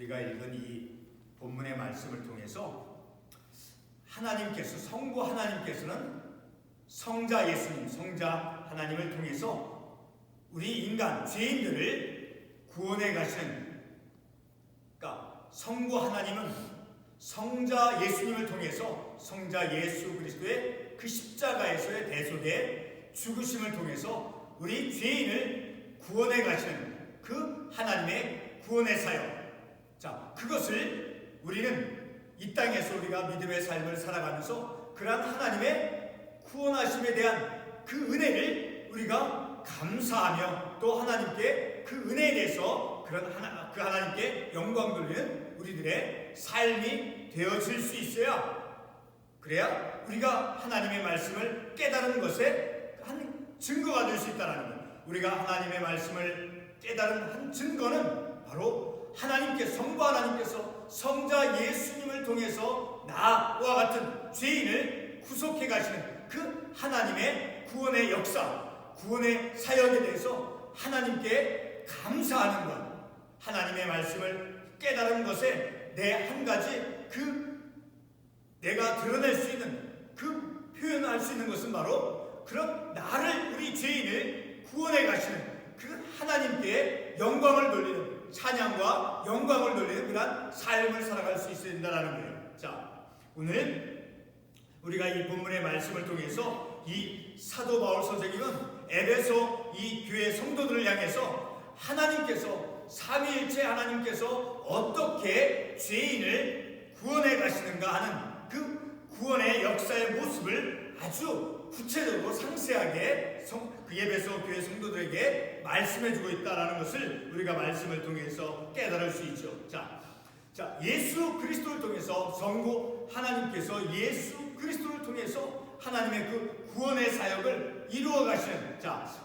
우리가 읽은 이 본문의 말씀을 통해서 하나님께서, 성부 하나님께서는 성자 예수님, 성자 하나님을 통해서 우리 인간 죄인들을 구원해 가시는, 그러니까 성부 하나님은 성자 예수님을 통해서 성자 예수 그리스도의 그 십자가에서의 대속의 죽으심을 통해서 우리 죄인을 구원해 가시는 그 하나님의 구원의 사역. 자, 그것을 우리는 이 땅에서 우리가 믿음의 삶을 살아가면서 그러한 하나님의 구원하심에 대한 그 은혜를 우리가 감사하며 또 하나님께 그 은혜에 대해서 그 하나님께 영광 돌리는 우리들의 삶이 되어질 수 있어야, 그래야 우리가 하나님의 말씀을 깨달은 것에 한 증거가 될 수 있다는 거예요. 우리가 하나님의 말씀을 깨달은 한 증거는 바로 하나님께서, 성부 하나님께서 성자 예수님을 통해서 나와 같은 죄인을 구속해 가시는 그 하나님의 구원의 역사, 구원의 사역에 대해서 하나님께 감사하는 것, 하나님의 말씀을 깨달은 것에 내 한 가지 내가 드러낼 수 있는 그 표현할 수 있는 것은 바로 그런 나를, 우리 죄인을 구원해 가시는 그 하나님께 영광을 돌리는, 찬양과 영광을 돌리는 그런 삶을 살아갈 수 있어야 된다는 거예요. 자, 오늘 우리가 이 본문의 말씀을 통해서 이 사도 바울 선생님은 에베소 이 교회 성도들을 향해서 하나님께서, 삼위일체 하나님께서 어떻게 죄인을 구원해 가시는가 하는 그 구원의 역사의 모습을 아주 구체적으로 상세하게 그 에베소 교회 성도들에게 말씀해주고 있다는 것을 우리가 말씀을 통해서 깨달을 수 있죠. 자, 예수 그리스도를 통해서 성부 하나님께서 예수 그리스도를 통해서 하나님의 그 구원의 사역을 이루어 가시는,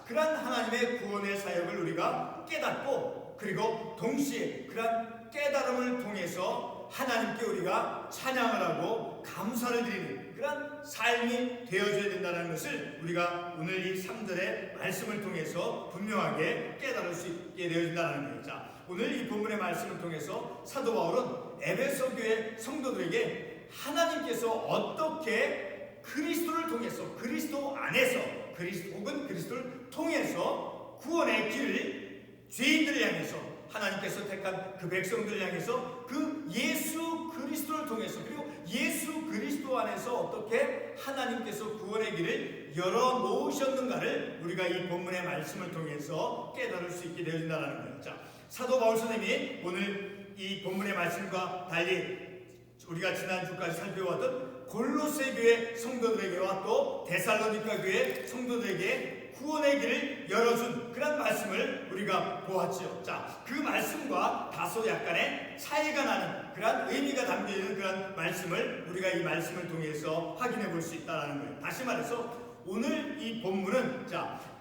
그러한 하나님의 구원의 사역을 우리가 깨닫고, 그리고 동시에 그러한 깨달음을 통해서 하나님께 우리가 찬양을 하고 감사를 드리는 그런 삶이 되어져야 된다는 것을 우리가 오늘 이 3절의 말씀을 통해서 분명하게 깨달을 수 있게 되어진다는 거예요. 오늘 이 본문의 말씀을 통해서 사도 바울은 에베소 교회 성도들에게 하나님께서 어떻게 그리스도를 통해서, 그리스도 안에서, 혹은 그리스도를 통해서 구원의 길을 죄인들을 향해서, 하나님께서 택한 그 백성들을 향해서 그 예수 그리스도를 통해서, 그리고 예수 그리스도 안에서 어떻게 하나님께서 구원의 길을 열어놓으셨는가를 우리가 이 본문의 말씀을 통해서 깨달을 수 있게 되어진다는 거예요. 사도 바울 선생님이 오늘 이 본문의 말씀과 달리 우리가 지난주까지 살펴봤던 골로새 교회 성도들에게와 또 데살로니가 교회 성도들에게 구원의 길을 열어준 그런 말씀을 우리가 보았죠. 그 말씀과 다소 약간의 차이가 나는 그런 의미가 담겨있는 그런 말씀을 우리가 이 말씀을 통해서 확인해 볼 수 있다는 거예요. 다시 말해서 오늘 이 본문은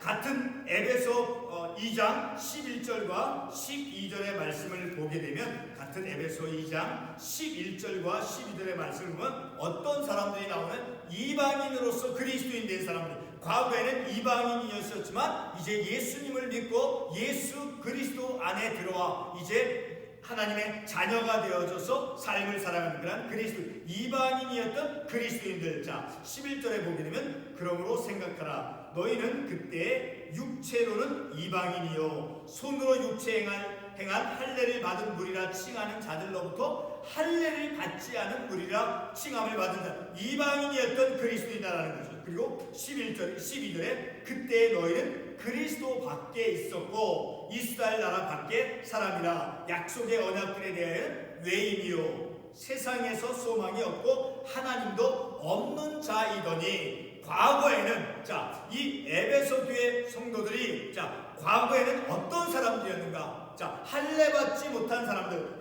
같은 에베소 2장 11절과 12절의 말씀을 보게 되면, 같은 에베소 2장 11절과 12절의 말씀을 보면 어떤 사람들이 나오는 이방인으로서 그리스도인 된 사람들, 과거에는 이방인이었지만 이제 예수님을 믿고 예수 그리스도 안에 들어와 이제 하나님의 자녀가 되어져서 삶을 살아가는 그런 그리스도, 이방인이었던 그리스도인들. 11절에 보게 되면 그러므로 생각하라. 너희는 그때 육체로는 이방인이요 손으로 육체 행한 할례를 받은 무리라 칭하는 자들로부터 할례를 받지 않은 무리라 칭함을 받은 자, 이방인이었던 그리스도인이라는 거죠. 그리고 12절에 그때 너희는 그리스도 밖에 있었고 이스라엘 나라 밖에 사람이라 약속의 언약들에 대하여 외인이요 세상에서 소망이 없고 하나님도 없는 자이더니, 과거에는 이 에베소 교회 성도들이 과거에는 어떤 사람들이었는가? 할례 받지 못한 사람들,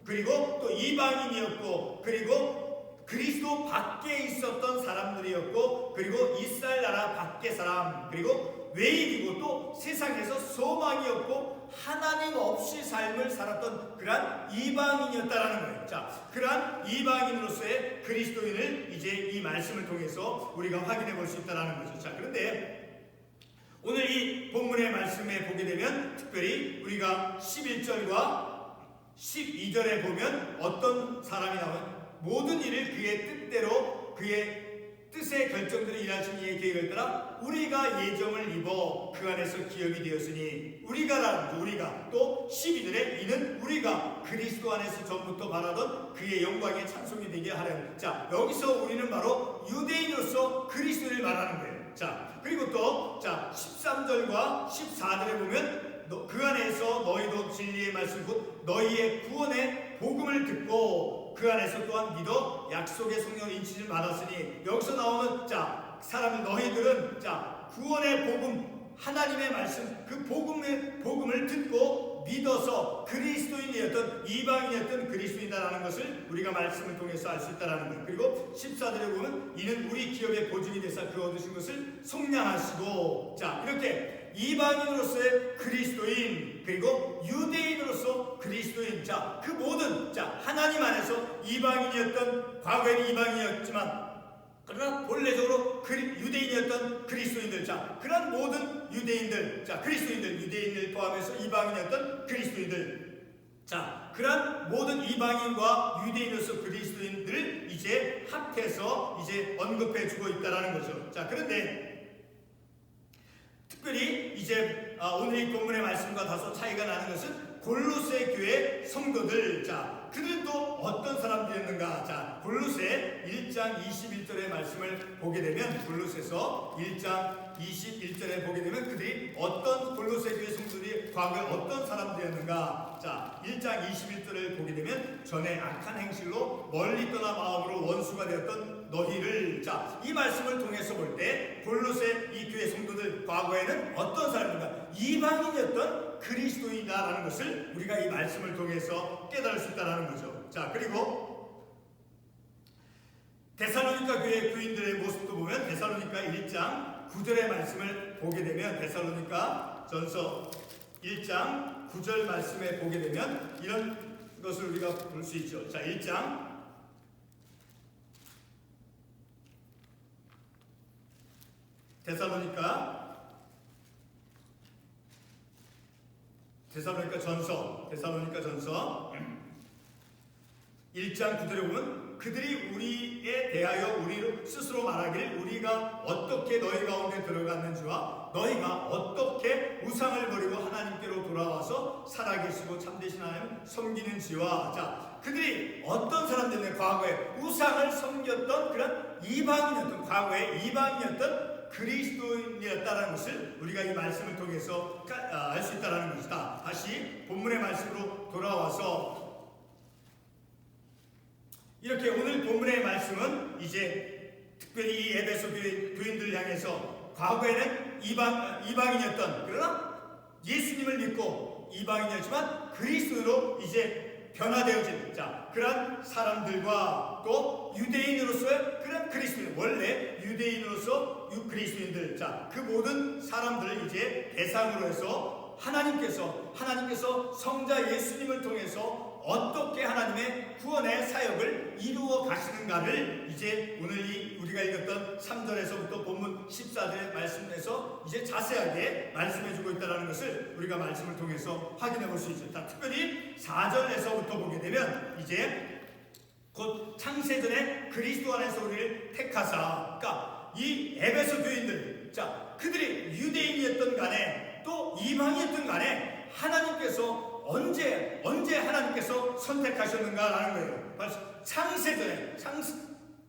그리고 또 이방인이었고, 그리고 그리스도 밖에 있었던 사람들이었고, 그리고 이스라엘 나라 밖의 사람, 그리고 외인이고 또 세상에서 소망이 없고 하나님 없이 삶을 살았던 그러한 이방인이었다라는 거예요. 그러한 이방인으로서의 그리스도인을 이제 이 말씀을 통해서 우리가 확인해 볼 수 있다는 거죠. 그런데 오늘 이 본문의 말씀에 보게 되면 특별히 우리가 11절과 12절에 보면 어떤 사람이 나오면 모든 일을 그의 뜻대로 그의 뜻의 결정대로 일하신 이의 계획을 따라 우리가 예정을 입어 그 안에서 기업이 되었으니 우리가 또 12절에 이는 우리가 그리스도 안에서 전부터 바라던 그의 영광의 찬송이 되게 하려. 자, 여기서 우리는 바로 유대인으로서 그리스도를 말하는 거예요. 자, 그리고 또 13절과 14절에 보면 그 안에서 너희도 진리의 말씀 곧 너희의 구원의 복음을 듣고 그 안에서 또한 믿어 약속의 성령 인치를 받았으니 여기서 나오는 사람들 너희들은 구원의 복음 하나님의 말씀 그 복음을 듣고 믿어서 그리스도인이었던 이방인이었던 그리스도인이라는 것을 우리가 말씀을 통해서 알 수 있다는 거예요. 그리고 14절에 보면 이는 우리 기업의 보증이 되사 그 얻으신 것을 속량하시고 이렇게 이방인으로서의 그리스도인 그리고 유대인으로서 그리스도인 그 모든 하나님 안에서 이방인이었던 과거에는 이방인이었지만 그러나 본래적으로 유대인이었던 그리스도인들 그런 모든 유대인들 그리스도인들 유대인을 포함해서 이방인이었던 그리스도인들 그런 모든 이방인과 유대인으로서 그리스도인들을 이제 합해서 이제 언급해 주고 있다라는 거죠. 그런데 특별히 이제 오늘 이 본문의 말씀과 다소 차이가 나는 것은 골로새 교회 성도들 그들도 어떤 사람들이었는가. 골로새 1장 21절의 말씀을 보게 되면 골로새서 1장 21절에 보게 되면 그들이 어떤 골로새 교회 성도들이 과거에 어떤 사람들이었는가. 1장 21절을 보게 되면 전에 악한 행실로 멀리 떠나 마음으로 원수가 되었던 너희를 이 말씀을 통해서 볼 때 골로새 이 교회 성도들 과거에는 어떤 사람인가 이방인이었던 그리스도인이라는 것을 우리가 이 말씀을 통해서 깨달을 수 있다는 거죠. 그리고 데살로니가 교회 교인들의 모습도 보면 데살로니가 1장 9절의 말씀을 보게 되면 데살로니가 전서 1장 9절 말씀에 보게 되면 이런 것을 우리가 볼 수 있죠. 1장 데살로니가 전서 1장 9절에 보면 그들이 우리에 대하여 우리 스스로 말하기를 우리가 어떻게 너희 가운데 들어갔는지와 너희가 어떻게 우상을 버리고 하나님께로 돌아와서 살아계시고 참되신 하나님 섬기는지와 그들이 어떤 사람들인데 과거에 우상을 섬겼던 그런 이방인이었던 과거에 이방인이었던 그리스도인이었다는 것을 우리가 이 말씀을 통해서 알 수 있다는 것이다. 다시 본문의 말씀으로 돌아와서 이렇게 오늘 본문의 말씀은 이제 특별히 이 에베소 교인들을 향해서 과거에는 이방인이었던 그러나 예수님을 믿고 이방인이었지만 그리스도로 이제 변화되어진 그런 사람들과 또 유대인으로서의 그런 그리스도인 원래 유대인으로서 그리스도인들 그 모든 사람들을 이제 대상으로 해서 하나님께서 성자 예수님을 통해서 어떻게 하나님의 구원의 사역을 이루어 가시는가를 이제 오늘 우리가 읽었던 3절에서부터 본문 14절의 말씀에서 이제 자세하게 말씀해 주고 있다는 것을 우리가 말씀을 통해서 확인해 볼 수 있죠. 특별히 4절에서부터 보게 되면 이제 곧 창세전에 그리스도 안에서 우리를 택하사 이 에베소 교인들 그들이 유대인이었던 간에 또 이방이었던 간에 하나님께서 언제 하나님께서 선택하셨는가라는 거예요.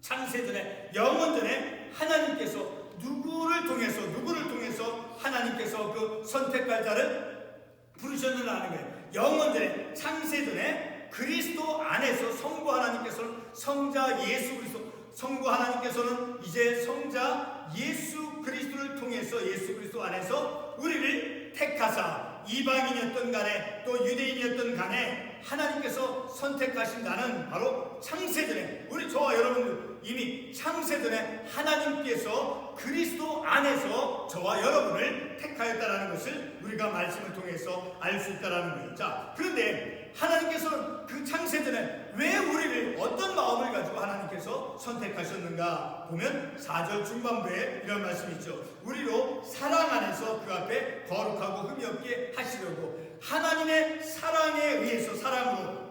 창세전에 영원전에 하나님께서 누구를 통해서 하나님께서 그 선택할 자를 부르셨느냐는 거예요. 영원전에 창세전에 그리스도 안에서 성부 하나님께서는 성자 예수 그리스도 성부 하나님께서는 이제 성자 예수 그리스도를 통해서 예수 그리스도 안에서 우리를 택하사 이방인이었던 간에 또 유대인이었던 간에 하나님께서 선택하신다는 바로 창세전에 저와 여러분들 이미 창세전에 하나님께서 그리스도 안에서 저와 여러분을 택하였다는 것을 우리가 말씀을 통해서 알 수 있다는 거예요. 그런데 하나님께서는 그 창세전에 왜 우리를 어떤 마음을 가지고 하나님께서 선택하셨는가 보면 4절 중반부에 이런 말씀이 있죠. 우리로 사랑 안에서 그 앞에 거룩하고 흠이 없게 하시려고 하나님의 사랑에 의해서 사랑으로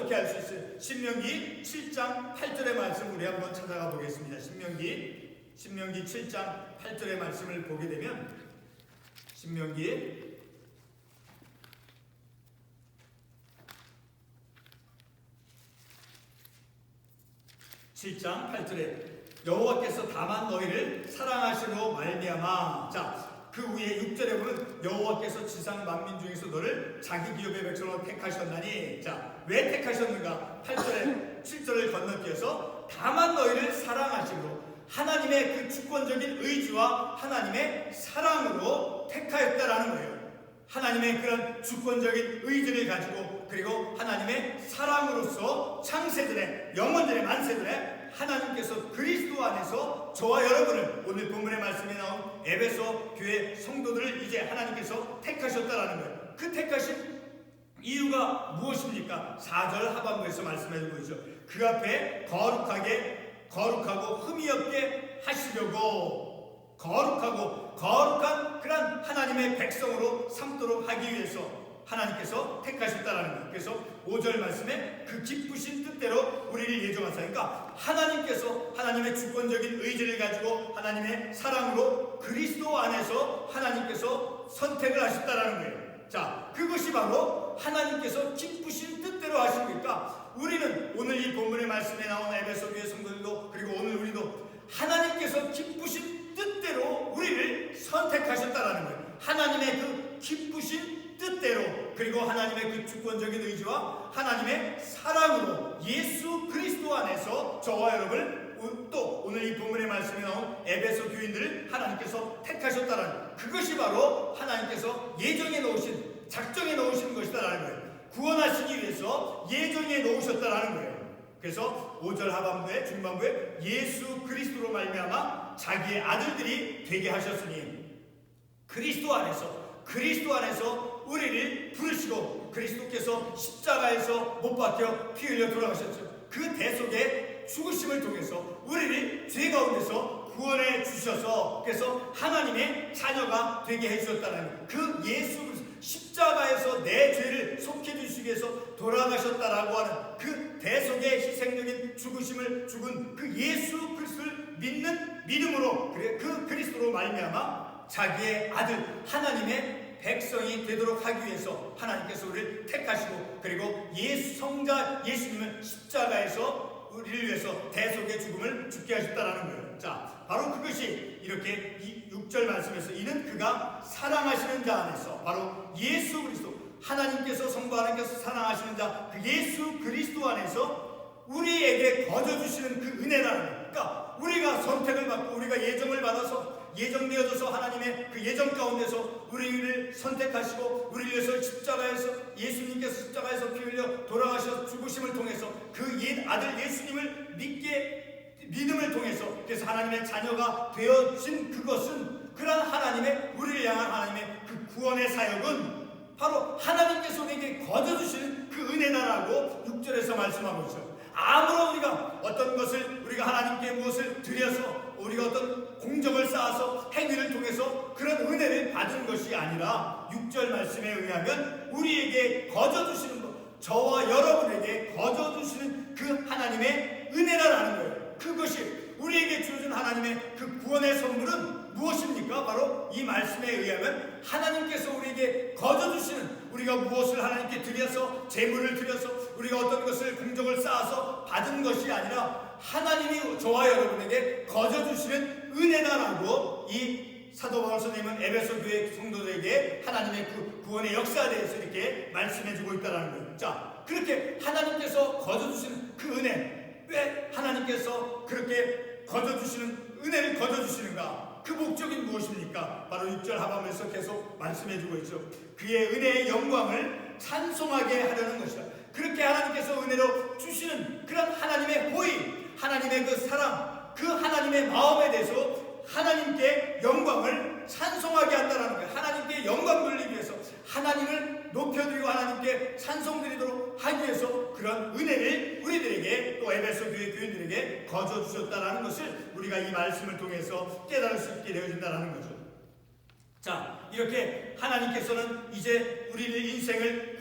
어떻게 알 수 있어요? 신명기 7장 8절의 말씀 우리 한번 찾아가 보겠습니다. 신명기 7장 8절의 말씀을 보게 되면 신명기 7장 8절에 여호와께서 다만 너희를 사랑하시므로 말미암아. 자, 그 위에 6절에 보면 여호와께서 지상 만민 중에서 너를 자기 기업의 백성으로 택하셨나니. 자, 왜 택하셨는가? 8절에 7절을 건너뛰어서 다만 너희를 사랑하시므로, 하나님의 그 주권적인 의지와 하나님의 사랑으로 택하였다라는 거예요. 하나님의 그런 주권적인 의지를 가지고, 그리고 하나님의 사랑으로서 창세전에, 영원전에, 만세전에 하나님께서 그리스도 안에서 저와 여러분을, 오늘 본문의 말씀에 나온 에베소 교회 성도들을 이제 하나님께서 택하셨다라는 거예요. 그 택하신 이유가 무엇입니까? 4절 하반부에서 말씀해주고 있죠. 그 앞에 거룩하고 흠이 없게 하시려고, 거룩한 그런 하나님의 백성으로 삼도록 하기 위해서 하나님께서 택하셨다라는 거예요. 그래서 5절 말씀에 그 기쁘신 뜻대로 우리를 예정하사, 그러니까 하나님께서 하나님의 주권적인 의지를 가지고 하나님의 사랑으로 그리스도 안에서 하나님께서 선택을 하셨다라는 거예요. 자, 그것이 바로 하나님께서 기쁘신 뜻대로 하신 거니까, 우리는 오늘 이 본문의 말씀에 나온 에베소 교회 성도들도, 그리고 오늘 우리도 하나님께서 기쁘신 뜻대로 우리를 선택하셨다라는 거예요. 하나님의 그 기쁘신 뜻대로, 그리고 하나님의 그 주권적인 의지와 하나님의 사랑으로 예수 그리스도 안에서 저와 여러분을, 또 오늘 이 본문의 말씀에 나온 에베소 교인들을 하나님께서 택하셨다라는, 그것이 바로 하나님께서 예정해 놓으신, 작정해 놓으신 것이다라는 거예요. 구원하시기 위해서 예정해 놓으셨다라는 거예요. 그래서 5절 하반부에, 중반부에 예수 그리스도로 말미암아 자기의 아들들이 되게 하셨으니, 그리스도 안에서 우리를 부르시고, 그리스도께서 십자가에서 못 박혀 피 흘려 돌아가셨죠. 그 대속의 죽으심을 통해서 우리를 죄 가운데서 구원해 주셔서, 그래서 하나님의 자녀가 되게 해주셨다는 그 예수 그리스도, 십자가에서 내 죄를 속해 주시기 위해서 돌아가셨다라고 하는 그 대속의 희생적인 죽으심을 죽은 그 예수 그리스도를 믿는 믿음으로, 그래, 그 그리스도로 말미암아 자기의 아들 하나님의 백성이 되도록 하기 위해서 하나님께서 우리를 택하시고, 그리고 성자 예수님을 십자가에서 우리를 위해서 대속의 죽음을 죽게 하셨다라는 거예요. 자, 바로 그것이 이렇게 6절 말씀에서 이는 그가 사랑하시는 자 안에서, 바로 예수 그리스도, 하나님께서, 성부 하나님께서 사랑하시는 자 그 예수 그리스도 안에서 우리에게 거저주시는 그 은혜라는 거예요. 그러니까 우리가 선택을 받고 우리가 예정을 받아서 예정되어져서 하나님의 그 예정 가운데서 우리를 선택하시고 우리를 위해서 십자가에서, 예수님께서 십자가에서 피 흘려 돌아가셔서 죽으심을 통해서 그 아들 예수님을 믿음을 통해서, 그래서 하나님의 자녀가 되어진 그것은, 그런 하나님의, 우리를 향한 하나님의 그 구원의 사역은 바로 하나님께서 우리에게 거저주시는 그 은혜다라고 6절에서 말씀하고 있어요. 아무런 우리가 어떤 것을, 우리가 하나님께 무엇을 드려서, 우리가 어떤 공적을 쌓아서 행위를 통해서 그런 은혜를 받은 것이 아니라 6절 말씀에 의하면 우리에게 거저주시는 것, 저와 여러분에게 거저주시는 그 하나님의 은혜라는 거예요. 그것이 우리에게 주어진 하나님의 그 구원의 선물은 무엇입니까? 바로 이 말씀에 의하면 하나님께서 우리에게 거저주시는, 우리가 무엇을 하나님께 드려서, 재물을 드려서, 우리가 어떤 것을 공적을 쌓아서 받은 것이 아니라 하나님이 저와 여러분에게 거저주시는 은혜다라고 이 사도 바울 선생님은 에베소 교회 성도들에게 하나님의 그 구원의 역사에 대해서 이렇게 말씀해주고 있다는 거예요. 자, 그렇게 하나님께서 거저주시는 그 은혜, 왜 하나님께서 그렇게 거저주시는 은혜를 거저주시는가? 그 목적이 무엇입니까? 바로 6절 하반부에서 계속 말씀해주고 있죠. 그의 은혜의 영광을 찬송하게 하려는 것이다. 그렇게 하나님께서 은혜로 주시는 그런 하나님의 호의, 하나님의 그 사랑, 그 하나님의 마음에 대해서 하나님께 영광을 찬송하게 한다는 거예요. 하나님께 영광 돌리기 위해서, 하나님을 높여드리고 하나님께 찬송드리도록 하기 위해서 그런 은혜를 우리들에게, 또 에베소 교회 교인들에게 거저 주셨다는 것을 우리가 이 말씀을 통해서 깨달을 수 있게 되어진다는 거죠. 자, 이렇게 하나님께서는 이제 우리를 인생을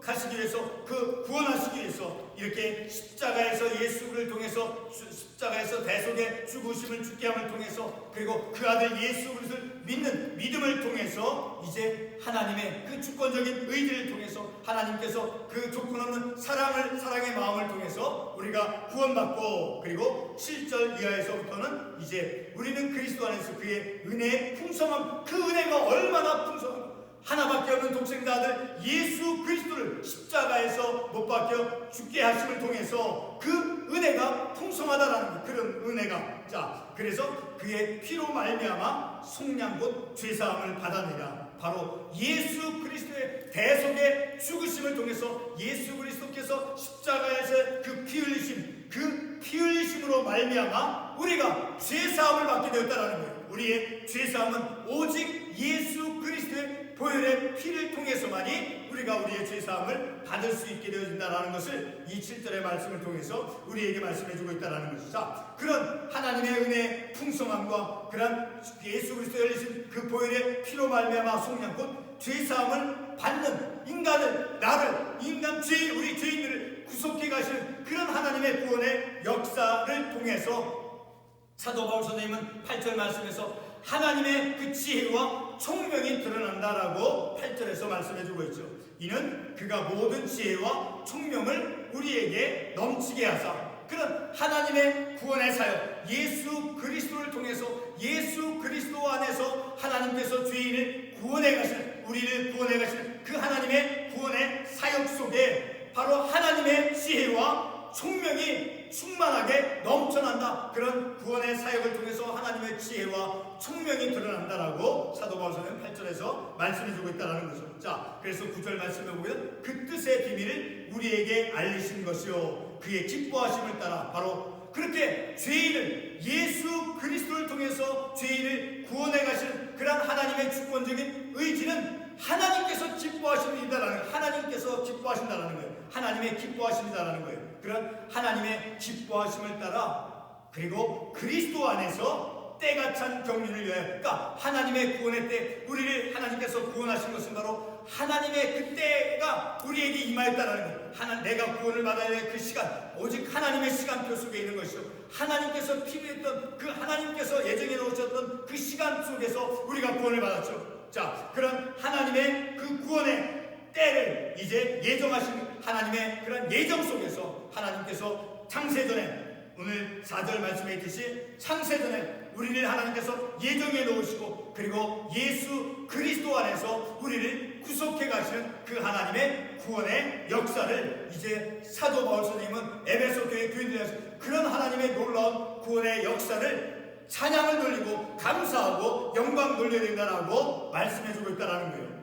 구속하시기 위해서, 그 구원하시기 위해서 이렇게 십자가에서 예수를 통해서, 십자가에서 대속의 죽으심을 죽게 함을 통해서, 그리고 그 아들 예수 그리스도를 믿는 믿음을 통해서 이제 하나님의 그 주권적인 의지를 통해서 하나님께서 그 조건 없는 사랑의 마음을 통해서 우리가 구원받고, 그리고 7절 이하에서부터는 이제 우리는 그리스도 안에서 그의 은혜의 풍성함, 그 은혜가 얼마나 풍성함, 하나밖에 없는 독생자 아들 예수 그리스도를 십자가에서 못 박혀 죽게 하심을 통해서 그 은혜가 풍성하다라는 그런 은혜가, 자, 그래서 그의 피로 말미암아 속량 곧 죄사함을 받아내라. 바로 예수 그리스도의 대속의 죽으심을 통해서 예수 그리스도께서 십자가에서 그 피 흘리심, 그 피 흘리심으로 말미암아 우리가 죄사함을 받게 되었다라는 거예요. 우리의 죄사함은 오직 예수 그리스도의 보혈의 피를 통해서만이 우리가 우리의 죄사함을 받을 수 있게 되어진다는 것을 이 7절의 말씀을 통해서 우리에게 말씀해주고 있다는 것이죠. 자, 그런 하나님의 은혜의 풍성함과 그런 예수 그리스도의 흘리신 그 보혈의 피로 말미암아 속량 곧 죄사함을 받는 인간을, 나를, 우리 죄인들을 구속해 가시는 그런 하나님의 구원의 역사를 통해서 사도 바울 선생님은 8절 말씀에서 하나님의 그 지혜와 총명이 드러난다라고 8절에서 말씀해주고 있죠. 이는 그가 모든 지혜와 총명을 우리에게 넘치게 하사 그런 하나님의 구원의 사역, 예수 그리스도를 통해서 예수 그리스도 안에서 하나님께서 죄인을 구원해 가시는, 우리를 구원해 가시는 그 하나님의 구원의 사역 속에 바로 하나님의 지혜와 총명이 충만하게 넘쳐난다. 그런 구원의 사역을 통해서 하나님의 지혜와 총명이 드러난다라고 사도 바울 선생님 8절에서 말씀해주고 있다는 거죠. 자, 그래서 9절 말씀해 보면 그 뜻의 비밀을 우리에게 알리신 것이요 그의 기뻐하심을 따라 바로 그렇게 죄인을 예수 그리스도를 통해서 죄인을 구원해 가시는 그런 하나님의 주권적인 의지는 하나님께서 기뻐하십니다라는, 하나님께서 기뻐하신다라는 거예요. 하나님의 기뻐하십니다라는 거예요. 그런 하나님의 기뻐하심을 따라 그리고 그리스도 안에서 때가 찬 경륜을 위하여, 그러니까 하나님의 구원의 때 우리를 하나님께서 구원하신 것은 바로 하나님의 그 때가 우리에게 임하였다라는 거예요. 내가 구원을 받아야 될 그 시간, 오직 하나님의 시간표 속에 있는 것이죠. 하나님께서 필요했던 그 하나님께서 예정해 놓으셨던 그 시간 속에서 우리가 구원을 받았죠. 자, 그런 하나님의 그 구원의 때를 이제 예정하신 하나님의 그런 예정 속에서 하나님께서 창세전에, 오늘 4절 말씀에 있듯이 창세전에 우리를 하나님께서 예정해 놓으시고 그리고 예수 그리스도 안에서 우리를 구속해 가시는 그 하나님의 구원의 역사를 이제 사도 바울 선생님은 에베소 교회 교인들이 하신 그런 하나님의 놀라운 구원의 역사를 찬양을 돌리고 감사하고 영광 돌려야 된다라고 말씀해주고 있다는 거예요.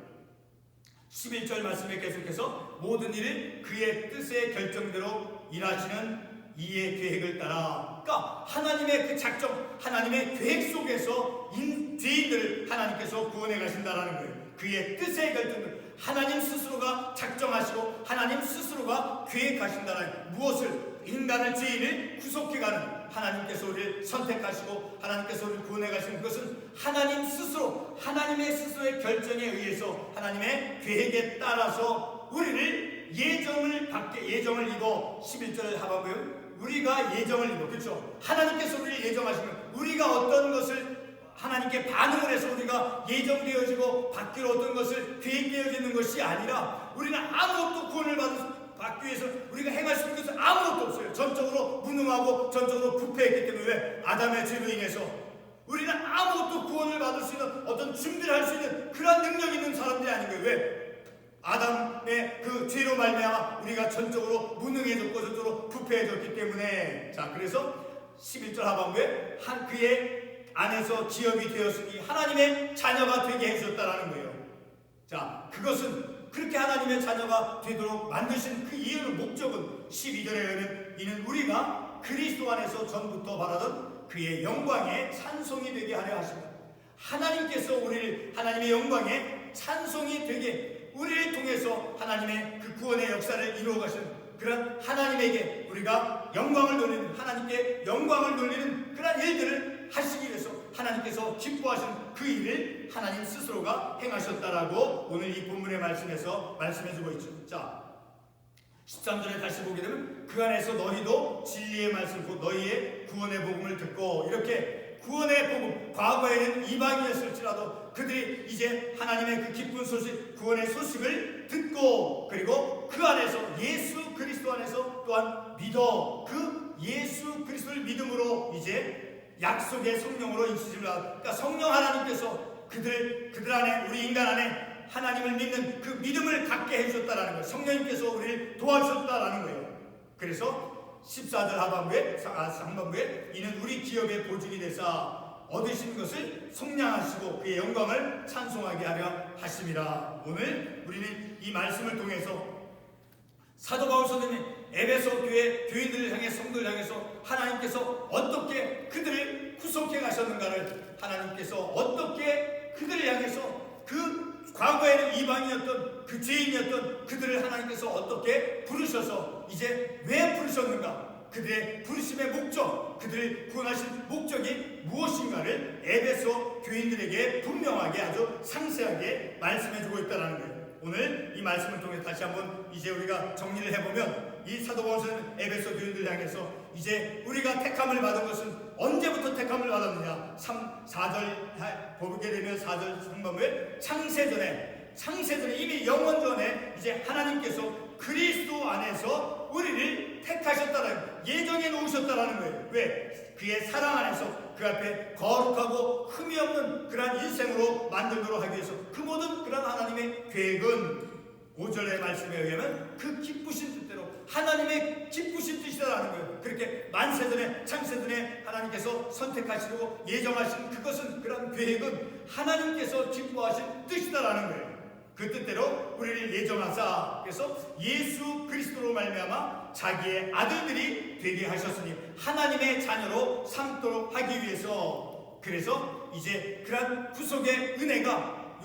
11절 말씀에 계속해서 모든 일을 그의 뜻의 결정대로 일하시는 이의 계획을 따라, 그러니까 하나님의 그 작정, 하나님의 계획 속에서 죄인들을 하나님께서 구원해 가신다라는 거예요. 그의 뜻의 결정을 하나님 스스로가 작정하시고 하나님 스스로가 계획하신다라는, 무엇을? 인간을, 죄인을 구속해가는 하나님께서 우리를 선택하시고 하나님께서 우리를 구원해 가시는 것은 하나님 스스로, 하나님의 스스로의 결정에 의해서 하나님의 계획에 따라서 우리를 예정을 입어 11절 하반부에 우리가 예정을 입어, 그렇죠? 하나님께서 우리를 예정하시면 우리가 어떤 것을 하나님께 반응을 해서 우리가 예정되어지고 받기로 어떤 것을 계획되어지는 것이 아니라 우리는 아무것도 구원을 받기 위해서 우리가 행할 수 있는 것은 아무것도 없어요. 전적으로 무능하고 전적으로 부패했기 때문에. 왜? 아담의 죄로 인해서 우리는 아무것도 구원을 받을 수 있는 어떤 준비를 할 수 있는 그런 능력이 있는 사람들이 아닌 거예요. 왜? 아담의 그 죄로 말미암아 우리가 전적으로 무능해졌고 전적으로 부패해졌기 때문에. 자, 그래서 11절 하반부에 그의 안에서 기업이 되었으니 하나님의 자녀가 되게 해주셨다라는 거예요. 자, 그것은 그렇게 하나님의 자녀가 되도록 만드신 그 이유는, 목적은 12절에 의하면 이는 우리가 그리스도 안에서 전부터 바라던 그의 영광에 찬송이 되게 하려 하십니다. 하나님께서 우리를 하나님의 영광에 찬송이 되게, 우리를 통해서 하나님의 그 구원의 역사를 이루어 가시는 그런 하나님에게 우리가 영광을 돌리는, 하나님께 영광을 돌리는 그런 일들을 하시기 위해서 하나님께서 기뻐하시는 그 일을 하나님 스스로가 행하셨다라고 오늘 이 본문의 말씀에서 말씀해주고 있죠. 자, 13절에 다시 보게 되면 그 안에서 너희도 진리의 말씀 곧 너희의 구원의 복음을 듣고, 이렇게 구원의 복음, 과거에는 이방인이었을지라도 그들이 이제 하나님의 그 기쁜 소식, 구원의 소식을 듣고, 그리고 그 안에서 예수 그리스도 안에서 또한 믿어 그 예수 그리스도를 믿음으로 이제 약속의 성령으로 인치심을 받아. 그러니까 성령 하나님께서 그들 안에, 우리 인간 안에 하나님을 믿는 그 믿음을 갖게 해주셨다라는 거예요. 성령님께서 우리를 도와주셨다라는 거예요. 그래서 14절 상반부에 이는 우리 기업의 보증이 되사 얻으신 것을 속량하시고 그의 영광을 찬송하게 하려 하심이라. 오늘 우리는 이 말씀을 통해서 사도 바울 선생님이 에베소 교회 교인들을 향해, 성도를 향해서 하나님께서 어떻게 그들을 구속해 가셨는가를, 하나님께서 어떻게 그들을 향해서 그 과거에는 이방인이었던 그 죄인이었던 그들을 하나님께서 어떻게 부르셔서 이제 왜 부르셨는가, 그들의 부르심의 목적, 그들을 구원하신 목적이 무엇인가를 에베소 교인들에게 분명하게, 아주 상세하게 말씀해주고 있다는 거예요. 오늘 이 말씀을 통해 다시 한번 이제 우리가 정리를 해보면, 이 사도 바울은 에베소 교인들 향해서 이제 우리가 택함을 받은 것은 언제부터 택함을 받았느냐, 4절 보게 되면 4절 상반부에 창세전에 이미 영원 전에 이제 하나님께서 그리스도 안에서 우리를 택하셨다는, 예정해 놓으셨다라는 거예요. 왜? 그의 사랑 안에서 그 앞에 거룩하고 흠이 없는 그러한 인생으로 만들도록 하기 위해서, 그 모든 그런 하나님의 계획은 5절의 말씀에 의하면 그 기쁘신 뜻대로 하나님의 기쁘신 뜻이라는 거예요. 그렇게 만세전에, 창세전에 하나님께서 선택하시고 예정하신 그것은, 그런 계획은 하나님께서 기뻐하신 뜻이다라는 거예요. 그 뜻대로 우리를 예정하사, 그래서 예수 그리스도로 말미암아 자기의 아들들이 되게 하셨으니 하나님의 자녀로 삼도록 하기 위해서, 그래서 이제 그런 구속의 은혜가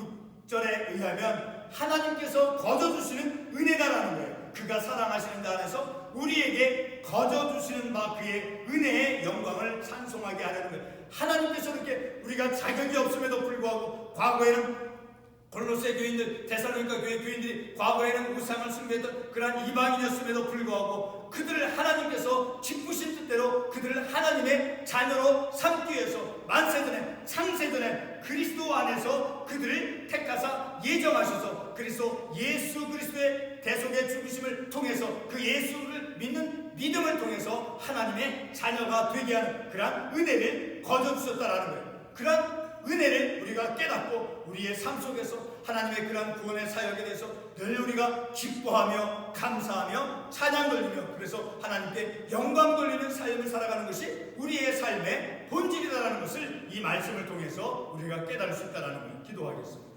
6절에 의하면 하나님께서 거저주시는 은혜다라는 거예요. 그가 사랑하시는 자 안에서 우리에게 거저주시는 바 그의 은혜의 영광을 찬송하게 하려는 거예요. 하나님께서 그렇게 우리가 자격이 없음에도 불구하고, 과거에는 골로새 교인들, 데살로니가 교회 교인들이 과거에는 우상을 숭배했던 그러한 이방인이었음에도 불구하고 그들을 하나님께서 기쁘신 뜻대로 그들을 하나님의 자녀로 삼기 위해서 만세전에, 창세전에 그리스도 안에서 그들을 택하사 예정하셔서, 그리스도 예수 그리스도의 대속의 죽으심을 통해서 그 예수를 믿는 믿음을 통해서 하나님의 자녀가 되게 하는 그러한 은혜를 거저주셨다라는 거예요. 그러한 은혜를 우리가 깨닫고 우리의 삶 속에서 하나님의 그러한 구원의 사역에 대해서 늘 우리가 기뻐하며 감사하며 찬양 돌리며, 그래서 하나님께 영광 돌리는 삶을 살아가는 것이 우리의 삶의 본질이라는 것을 이 말씀을 통해서 우리가 깨달을 수 있다는 걸 기도하겠습니다.